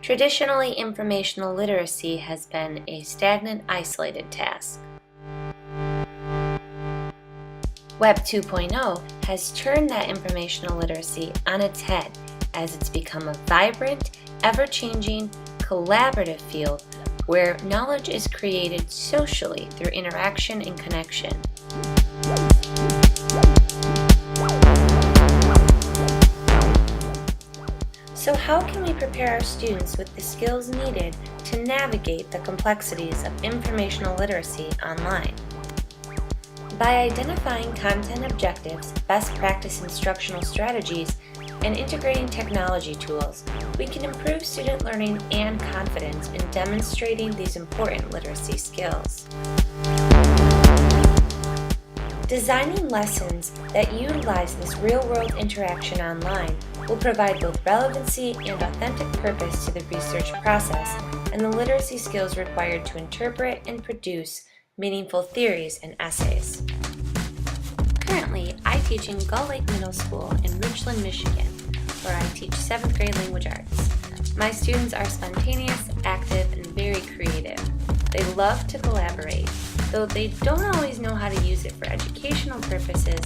Traditionally, informational literacy has been a stagnant, isolated task. Web 2.0 has turned that informational literacy on its head as it's become a vibrant, ever-changing, collaborative field where knowledge is created socially through interaction and connection. So how can we prepare our students with the skills needed to navigate the complexities of informational literacy online? By identifying content objectives, best practice instructional strategies, and integrating technology tools, we can improve student learning and confidence in demonstrating these important literacy skills. Designing lessons that utilize this real-world interaction online will provide both relevancy and authentic purpose to the research process and the literacy skills required to interpret and produce meaningful theories and essays. Currently, I teach in Gull Lake Middle School in Richland, Michigan, where I teach 7th grade language arts. My students are spontaneous, active, and very creative. They love to collaborate, though they don't always know how to use it for educational purposes,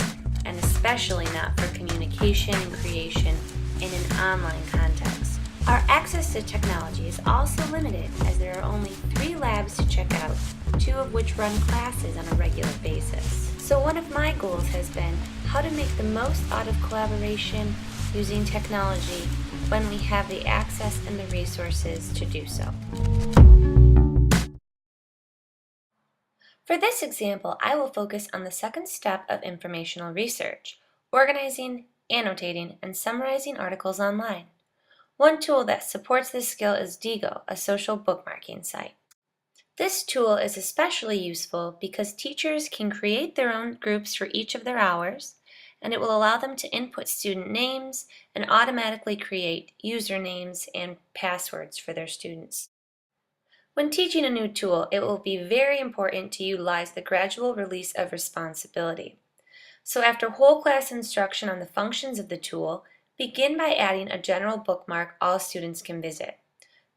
and especially not for communication and creation in an online context. Our access to technology is also limited as there are only 3 labs to check out, 2 of which run classes on a regular basis. So one of my goals has been how to make the most out of collaboration using technology when we have the access and the resources to do so. For this example, I will focus on the second step of informational research, organizing, annotating, and summarizing articles online. One tool that supports this skill is Diigo, a social bookmarking site. This tool is especially useful because teachers can create their own groups for each of their hours, and it will allow them to input student names and automatically create usernames and passwords for their students. When teaching a new tool, it will be very important to utilize the gradual release of responsibility. So after whole class instruction on the functions of the tool, begin by adding a general bookmark all students can visit.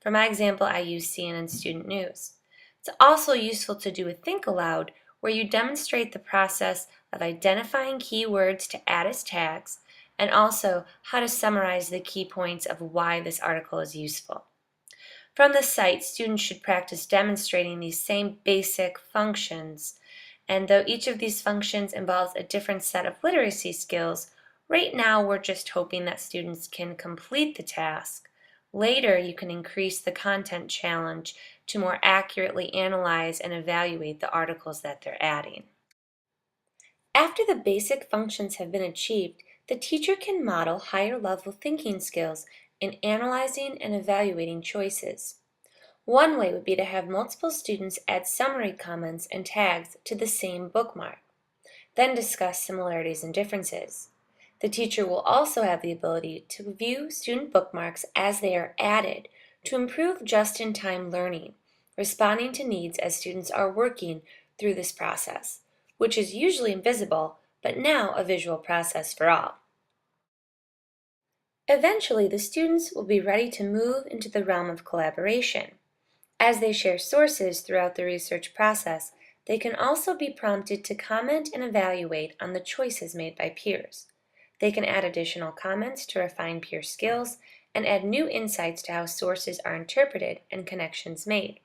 For my example, I use CNN Student News. It's also useful to do a think aloud where you demonstrate the process of identifying keywords to add as tags and also how to summarize the key points of why this article is useful. From the site, students should practice demonstrating these same basic functions, and though each of these functions involves a different set of literacy skills, right now we're just hoping that students can complete the task. Later, you can increase the content challenge to more accurately analyze and evaluate the articles that they're adding. After the basic functions have been achieved, the teacher can model higher-level thinking skills in analyzing and evaluating choices. One way would be to have multiple students add summary comments and tags to the same bookmark, then discuss similarities and differences. The teacher will also have the ability to view student bookmarks as they are added to improve just-in-time learning, responding to needs as students are working through this process, which is usually invisible, but now a visual process for all. Eventually, the students will be ready to move into the realm of collaboration. As they share sources throughout the research process, they can also be prompted to comment and evaluate on the choices made by peers. They can add additional comments to refine peer skills and add new insights to how sources are interpreted and connections made.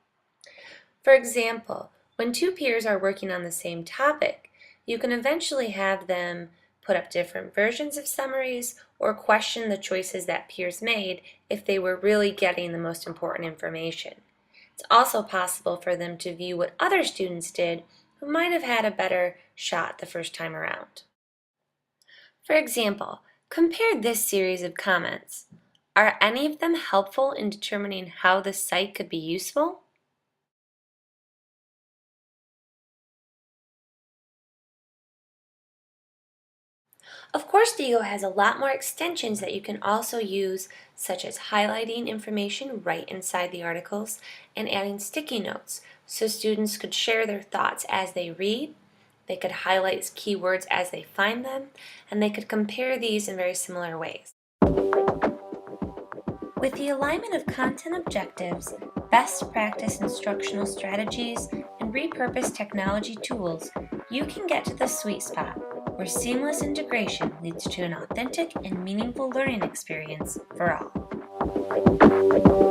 For example, when 2 peers are working on the same topic, you can eventually have them put up different versions of summaries or question the choices that peers made if they were really getting the most important information. It's also possible for them to view what other students did who might have had a better shot the first time around. For example, compare this series of comments. Are any of them helpful in determining how the site could be useful? Of course, Diigo has a lot more extensions that you can also use, such as highlighting information right inside the articles and adding sticky notes so students could share their thoughts as they read. They could highlight keywords as they find them, and they could compare these in very similar ways. With the alignment of content objectives, best practice instructional strategies, and repurposed technology tools, you can get to the sweet spot where seamless integration leads to an authentic and meaningful learning experience for all.